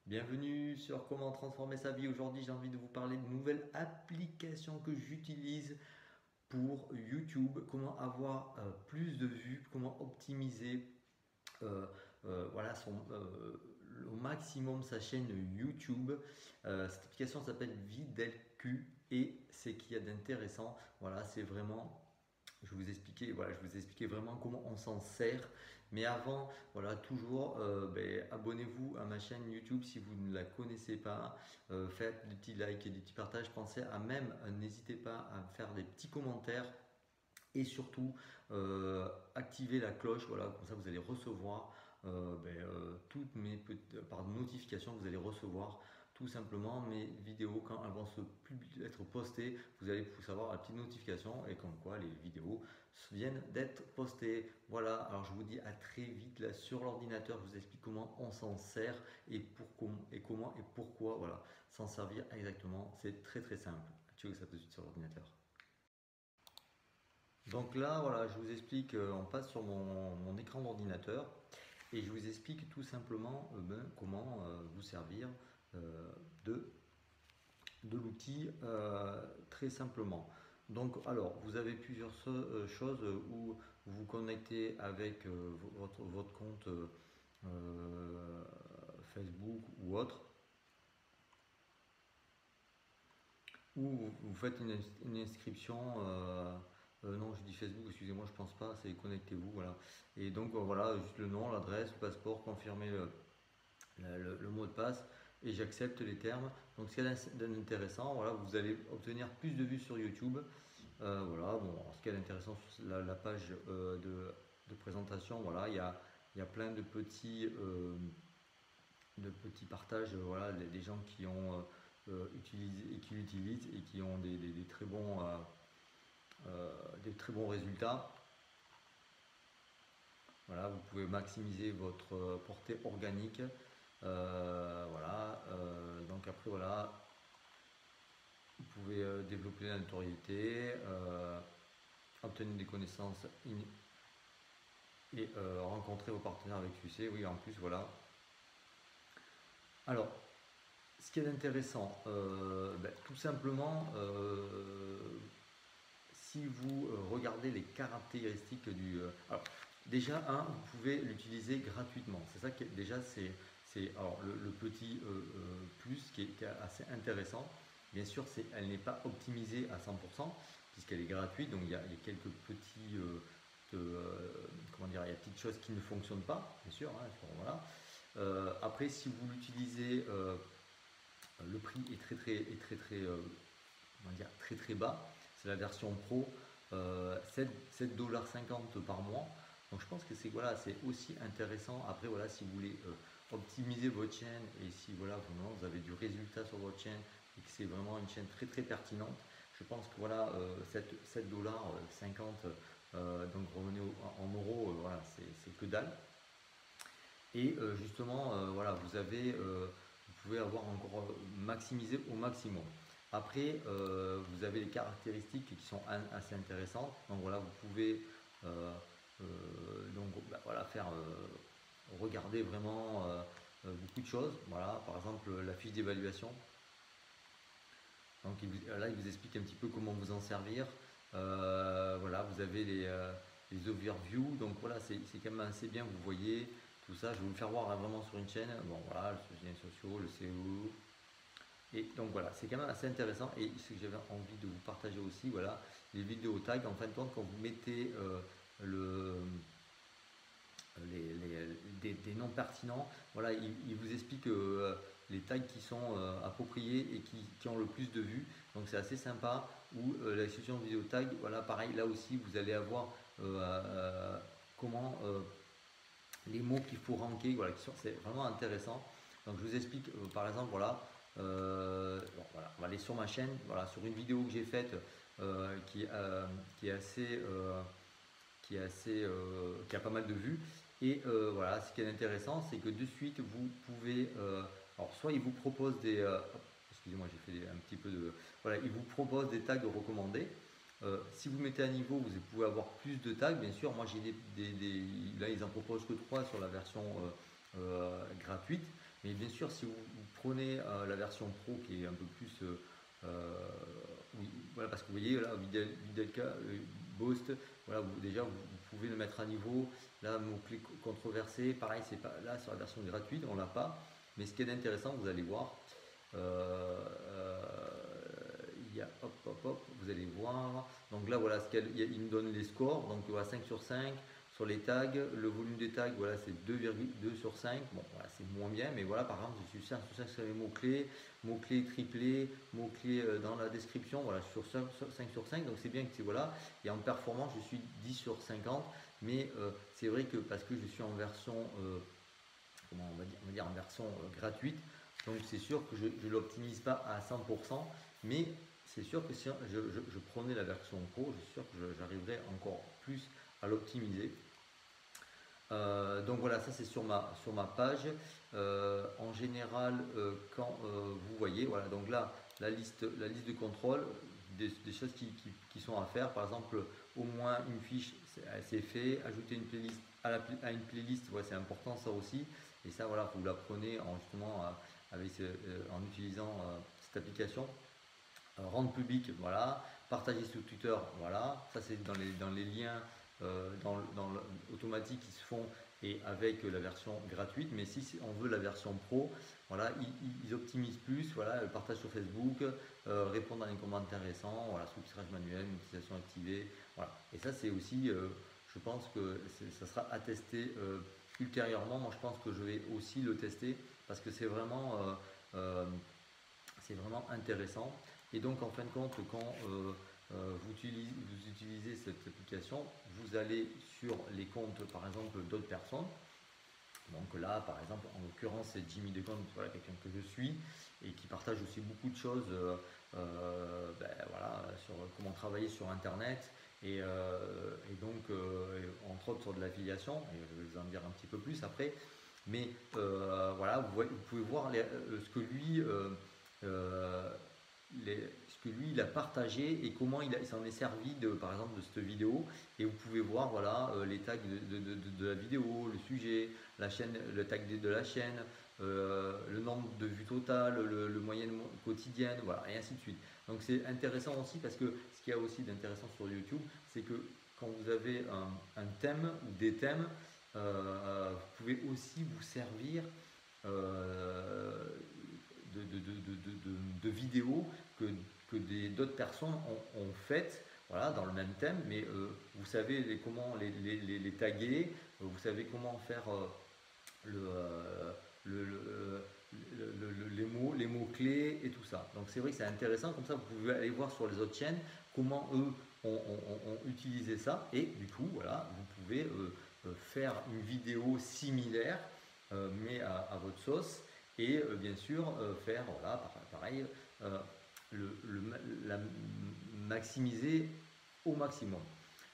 Bienvenue sur Comment transformer sa vie. Aujourd'hui, j'ai envie de vous parler de nouvelles applications que j'utilise pour YouTube. Comment avoir plus de vues, comment optimiser voilà, au maximum sa chaîne YouTube. Cette application s'appelle Videlq et c'est qu'il y a d'intéressant. Voilà, c'est vraiment je vous ai expliqué vraiment comment on s'en sert. Mais avant, voilà, toujours, abonnez-vous à ma chaîne YouTube si vous ne la connaissez pas. Faites des petits likes et des petits partages. Pensez à même, n'hésitez pas à faire des petits commentaires et surtout activez la cloche. Voilà, comme ça vous allez recevoir toutes mes par notification, vous allez recevoir tout simplement mes vidéos quand elles vont être postées. Vous allez savoir la petite notification et comme quoi les vidéos viennent d'être postées. Voilà, alors je vous dis à très vite là sur l'ordinateur. Je vous explique comment on s'en sert et comment et pourquoi. Voilà, s'en servir exactement. C'est très très simple. Tu veux ça tout de suite sur l'ordinateur. Donc là, voilà, je vous explique, on passe sur mon écran d'ordinateur et je vous explique tout simplement comment vous servir euh, de, de l'outil très simplement. Donc, alors, vous avez plusieurs choses où vous vous connectez avec votre compte Facebook ou autre, ou vous faites une inscription. Non, je dis Facebook, excusez-moi, je pense pas, c'est connectez-vous, voilà. Et donc voilà, juste le nom, l'adresse, le passeport, confirmer le mot de passe et j'accepte les termes. Donc ce qui est d'intéressant, voilà, vous allez obtenir plus de vues sur YouTube. Voilà, bon, ce qui est intéressant sur la page de présentation, voilà, il y a plein de petits partages, voilà, des gens qui ont utilisé et qui l'utilisent et qui ont des très bons résultats. Voilà, vous pouvez maximiser votre portée organique. Voilà, donc après, voilà, vous pouvez développer la notoriété, obtenir des connaissances et rencontrer vos partenaires avec succès. Oui, en plus, voilà. Alors, ce qui est intéressant, tout simplement, si vous regardez les caractéristiques alors, déjà, vous pouvez l'utiliser gratuitement. C'est ça qui est, déjà, c'est alors, le petit plus qui est assez intéressant. Bien sûr, elle n'est pas optimisée à 100% puisqu'elle est gratuite. Donc, il y a quelques petits, comment dire, il y a des petites choses qui ne fonctionnent pas, bien sûr. Voilà. Après, si vous l'utilisez, le prix est très, on va dire, très très bas. C'est la version pro, 7,50 $ par mois. Donc je pense que c'est aussi intéressant. Après voilà, si vous voulez optimiser votre chaîne et si voilà, vraiment, vous avez du résultat sur votre chaîne et que c'est vraiment une chaîne très très pertinente, je pense que voilà, 7,50 $, donc revenez en euros, voilà, c'est que dalle. Et justement, voilà, vous pouvez avoir encore maximisé au maximum. Après, vous avez les caractéristiques qui sont assez intéressantes. Donc voilà, vous pouvez euh, voilà, faire regarder vraiment beaucoup de choses. Voilà, par exemple la fiche d'évaluation. Donc là, il vous explique un petit peu comment vous en servir. Voilà, vous avez les overviews. Donc voilà, c'est quand même assez bien. Vous voyez tout ça. Je vais vous le faire voir hein, vraiment sur une chaîne. Bon voilà, les liens sociaux, le SEO. Et donc voilà, c'est quand même assez intéressant. Et ce que j'avais envie de vous partager aussi, voilà, les vidéos tags. En fin de compte, quand vous mettez le des noms pertinents. Voilà, il vous explique les tags qui sont appropriés et qui ont le plus de vues. Donc c'est assez sympa. Ou la session vidéo tag, voilà, pareil, là aussi vous allez avoir comment les mots qu'il faut ranker. Voilà, c'est vraiment intéressant. Donc je vous explique par exemple, voilà. Bon, voilà, on va aller sur ma chaîne, voilà, sur une vidéo que j'ai faite qui est assez qui a pas mal de vues. Et voilà, ce qui est intéressant, c'est que de suite, vous pouvez, alors soit il vous propose excusez-moi, j'ai fait un petit peu de, voilà, il vous propose des tags recommandés. Si vous mettez à niveau, vous pouvez avoir plus de tags. Bien sûr, moi j'ai là ils en proposent que 3 sur la version gratuite. Mais bien sûr, si vous prenez la version pro qui est un peu plus, oui, voilà, parce que vous voyez là, Videlka, Boast, voilà, déjà vous pouvez le mettre à niveau. Là, mot-clé controversé, pareil, c'est pas là sur la version gratuite, on l'a pas. Mais ce qui est intéressant, vous allez voir, euh, euh, il y a hop hop hop, vous allez voir. Donc là, voilà, il me donne les scores. Donc voilà, 5 sur 5 sur les tags. Le volume des tags, voilà, c'est 2,2 sur 5. Bon, voilà, c'est moins bien, mais voilà, par exemple, je suis 5 sur 5 sur les mots-clés, mots-clés triplés, mots-clés dans la description, voilà, sur 5 sur 5. Donc c'est bien que c'est voilà. Et en performance, je suis 10 sur 50. Mais c'est vrai que parce que je suis en version, comment on va dire en version gratuite, donc c'est sûr que je ne l'optimise pas à 100%, mais c'est sûr que si je prenais la version pro, je suis sûr que j'arriverais encore plus à l'optimiser. Donc voilà, ça c'est sur ma page. En général, quand vous voyez, voilà, donc là, la liste de contrôle, des choses qui sont à faire, par exemple, au moins une fiche, c'est fait, ajouter une playlist à une playlist, voilà, c'est important ça aussi. Et ça, voilà, vous l'apprenez en justement en utilisant cette application. Rendre public, voilà, partager sur Twitter, voilà, ça c'est dans les liens automatiques qui se font et avec la version gratuite. Mais si on veut la version pro, voilà, ils optimisent plus, voilà, le partage sur Facebook, répondre à des commentaires récents, voilà, sous-titrage manuel, monétisation activée, voilà. Et ça c'est aussi, je pense que ça sera à tester ultérieurement. Moi je pense que je vais aussi le tester parce que c'est vraiment intéressant. Et donc en fin de compte, quand vous utilisez cette application, vous allez sur les comptes par exemple d'autres personnes. Donc là, par exemple, en l'occurrence, c'est Jimmy Decon, voilà, quelqu'un que je suis et qui partage aussi beaucoup de choses voilà, sur comment travailler sur Internet et donc, entre autres, sur de l'affiliation. Et je vais vous en dire un petit peu plus après. Mais voilà, vous pouvez voir ce que lui euh, ce que lui il a partagé et comment il s'en est servi par exemple de cette vidéo. Et vous pouvez voir voilà, les tags de la vidéo, le sujet, la chaîne, le tag de la chaîne, le nombre de vues totales, le moyenne quotidienne, voilà, et ainsi de suite. Donc c'est intéressant aussi parce que ce qu'il y a aussi d'intéressant sur YouTube, c'est que quand vous avez un thème ou des thèmes, vous pouvez aussi vous servir euh, de vidéos que d'autres personnes ont faites, voilà, dans le même thème, mais vous savez comment les taguer, vous savez comment faire le, le, les mots clés et tout ça. Donc c'est vrai que c'est intéressant, comme ça vous pouvez aller voir sur les autres chaînes comment eux ont utilisé ça, et du coup voilà, vous pouvez faire une vidéo similaire mais à votre sauce, et bien sûr faire voilà, pareil, euh, la maximiser au maximum.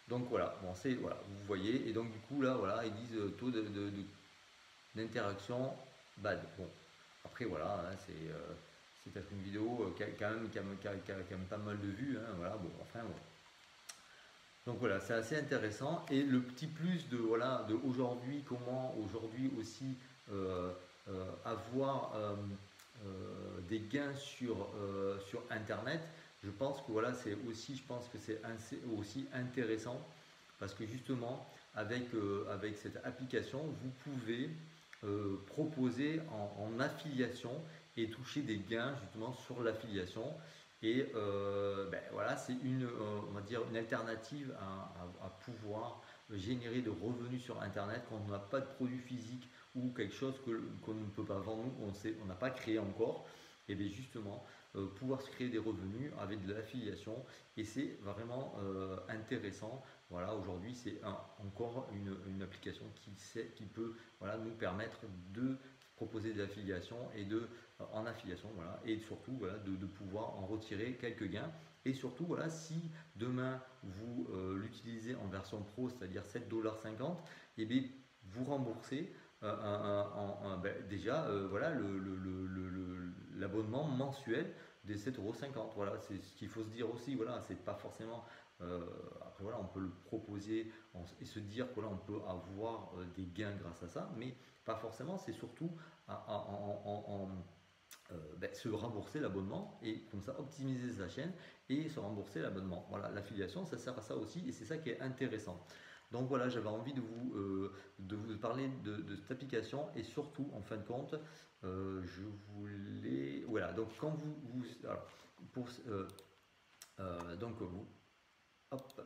Donc voilà, bon, c'est voilà, vous voyez, et donc du coup là voilà, ils disent taux d'interaction bad. Bon, après voilà, hein, c'est peut-être une vidéo qui a pas mal de vues, hein, voilà, bon, enfin bon. Donc voilà, c'est assez intéressant. Et le petit plus de voilà de aujourd'hui, comment aujourd'hui aussi avoir des gains sur Internet. Je pense que voilà, c'est aussi, je pense que c'est aussi intéressant parce que justement avec cette application, vous pouvez proposer en affiliation et toucher des gains justement sur l'affiliation. Et voilà, c'est on va dire une alternative à pouvoir générer de revenus sur Internet quand on n'a pas de produit physique ou quelque chose qu'on ne peut pas vendre, on n'a pas créé encore. Et bien justement, pouvoir se créer des revenus avec de l'affiliation, et c'est vraiment intéressant. Voilà, aujourd'hui c'est encore une application qui peut voilà, nous permettre de proposer des affiliations et en affiliation, voilà, et surtout voilà, de pouvoir en retirer quelques gains. Et surtout, voilà, si demain vous l'utilisez en version pro, c'est-à-dire 7,50 $, et bien vous remboursez déjà voilà, l'abonnement mensuel des 7,50 €. Voilà, c'est ce qu'il faut se dire aussi. Voilà, c'est pas forcément Après voilà, on peut le proposer et se dire que là on peut avoir des gains grâce à ça, mais pas forcément, c'est surtout se rembourser l'abonnement et comme ça optimiser sa chaîne et se rembourser l'abonnement. Voilà, l'affiliation, ça sert à ça aussi et c'est ça qui est intéressant. Donc voilà, j'avais envie de vous parler de cette application et surtout, en fin de compte, je voulais... Voilà, donc quand alors, pour, donc vous... Hop,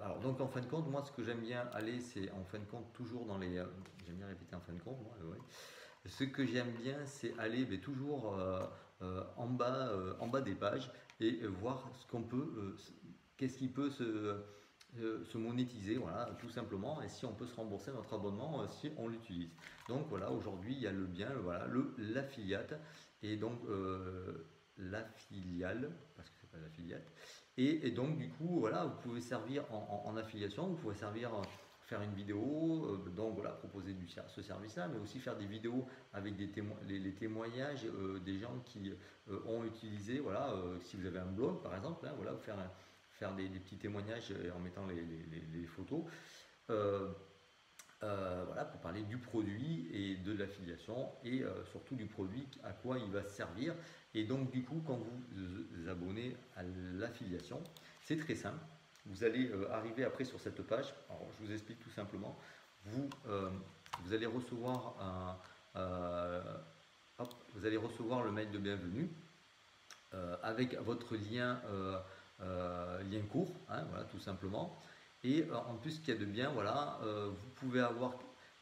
alors donc en fin de compte, moi ce que j'aime bien aller, c'est en fin de compte toujours dans les... j'aime bien répéter en fin de compte, moi, ouais. Ce que j'aime bien, c'est aller toujours en bas des pages et voir ce qu'on peut, qu'est-ce qui peut se monétiser, voilà, tout simplement, et si on peut se rembourser notre abonnement si on l'utilise. Donc voilà, aujourd'hui, il y a le bien, voilà, l'affiliate, et donc la filiale, parce que c'est pas l'affiliate, et donc du coup, voilà, vous pouvez servir en affiliation, vous pouvez servir faire une vidéo, donc voilà, proposer ce service-là, mais aussi faire des vidéos avec les témoignages des gens qui ont utilisé, voilà, si vous avez un blog par exemple, hein, voilà, faire des petits témoignages en mettant les photos. Voilà, pour parler du produit et de l'affiliation et surtout du produit, à quoi il va servir. Et donc du coup, quand vous vous abonnez à l'affiliation, c'est très simple. Vous allez arriver après sur cette page. Alors, je vous explique tout simplement. Vous allez recevoir vous allez recevoir le mail de bienvenue avec votre lien court, hein, voilà, tout simplement. Et en plus, ce qu'il y a de bien, voilà, vous pouvez avoir,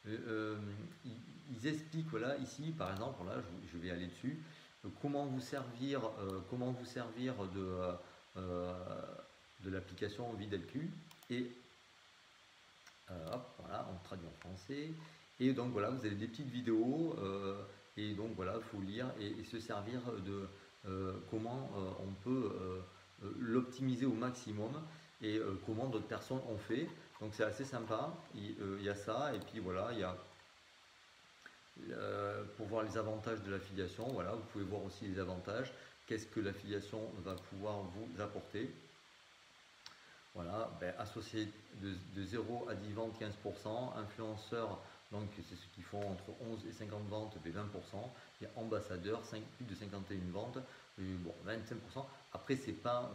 ils expliquent, voilà, ici, par exemple, là, je vais aller dessus, comment vous servir de l'application VidelQ. Et hop, voilà, on traduit en français. Et donc voilà, vous avez des petites vidéos, et donc voilà, il faut lire et se servir de comment on peut l'optimiser au maximum et comment d'autres personnes ont fait. Donc c'est assez sympa, il y a ça, et puis voilà, il y a pour voir les avantages de l'affiliation, voilà, vous pouvez voir aussi les avantages, qu'est-ce que l'affiliation va pouvoir vous apporter. Voilà, associé de 0 à 10 ventes, 15%, influenceurs, donc c'est ceux qui font entre 11 et 50 ventes, 20%, et ambassadeurs, plus de 51 ventes, bon, 25%. Après, c'est pas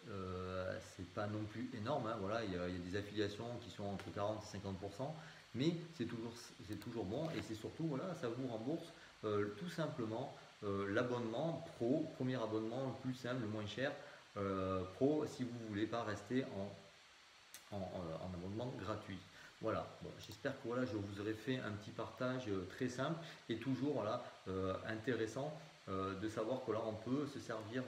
non plus énorme, hein, voilà, il y a des affiliations qui sont entre 40 et 50%, mais c'est toujours bon, et c'est surtout, voilà, ça vous rembourse tout simplement l'abonnement pro, premier abonnement le plus simple, le moins cher, pro, si vous ne voulez pas rester en abonnement gratuit. Voilà, bon, j'espère que voilà, je vous aurai fait un petit partage très simple et toujours voilà, intéressant de savoir que là on peut se servir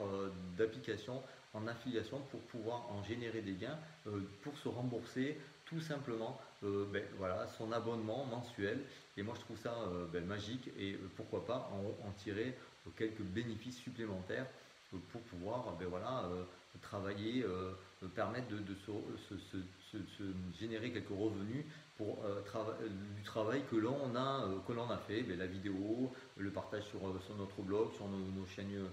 d'applications en affiliation pour pouvoir en générer des gains, pour se rembourser tout simplement voilà, son abonnement mensuel. Et moi je trouve ça magique et pourquoi pas en tirer quelques bénéfices supplémentaires pour pouvoir voilà, travailler, permettre de se générer quelques revenus pour du travail que l'on a fait, la vidéo, le partage sur notre blog, sur nos chaînes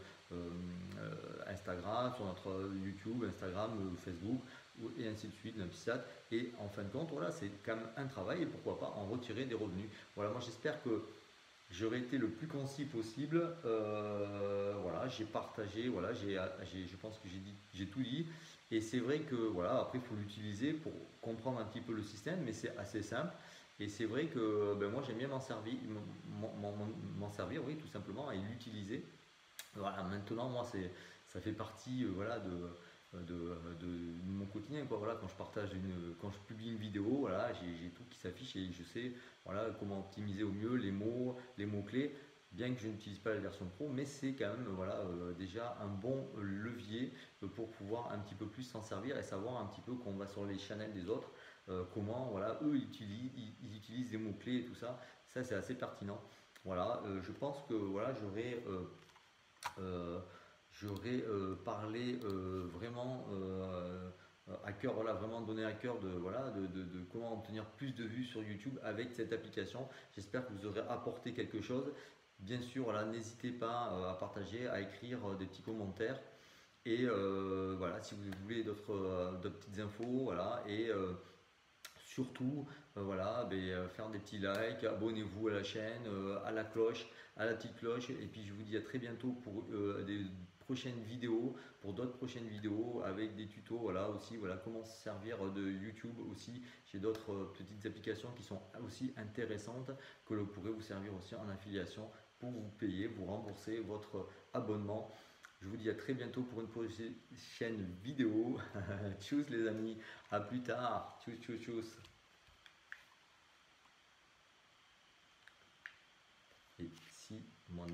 Instagram, sur notre YouTube, Instagram, Facebook, et ainsi de suite, Snapchat. Et en fin de compte, voilà, c'est quand même un travail et pourquoi pas en retirer des revenus. Voilà, moi j'espère que j'aurais été le plus concis possible. Voilà, j'ai partagé, voilà, je pense que j'ai tout dit. Et c'est vrai que voilà, après il faut l'utiliser pour comprendre un petit peu le système, mais c'est assez simple. Et c'est vrai que moi j'aime bien m'en servir, oui, tout simplement, et l'utiliser. Voilà, maintenant moi ça fait partie voilà, de mon quotidien, quoi. Voilà, quand je publie une vidéo, voilà, j'ai tout qui s'affiche et je sais voilà, comment optimiser au mieux les mots-clés, bien que je n'utilise pas la version pro, mais c'est quand même voilà, déjà un bon levier pour pouvoir un petit peu plus s'en servir et savoir un petit peu quand on va sur les channels des autres, comment voilà, eux ils utilisent des mots-clés et tout ça. Ça c'est assez pertinent. Voilà, je pense que voilà, j'aurais parlé vraiment à cœur, voilà, vraiment donné à cœur voilà, de comment obtenir plus de vues sur YouTube avec cette application. J'espère que vous aurez apporté quelque chose. Bien sûr, voilà, n'hésitez pas à partager, à écrire des petits commentaires. Et voilà, si vous voulez d'autres petites infos, voilà, et surtout, voilà, faire des petits likes, abonnez-vous à la chaîne, à la cloche, à la petite cloche, et puis je vous dis à très bientôt pour des prochaines vidéos, pour d'autres prochaines vidéos avec des tutos, voilà aussi, voilà comment se servir de YouTube aussi. J'ai d'autres petites applications qui sont aussi intéressantes que l'on pourrait vous servir aussi en affiliation pour vous payer, vous rembourser votre abonnement. Je vous dis à très bientôt pour une prochaine vidéo. Tchuss les amis, à plus tard. Tchuss, tchuss, tchuss. Et si mon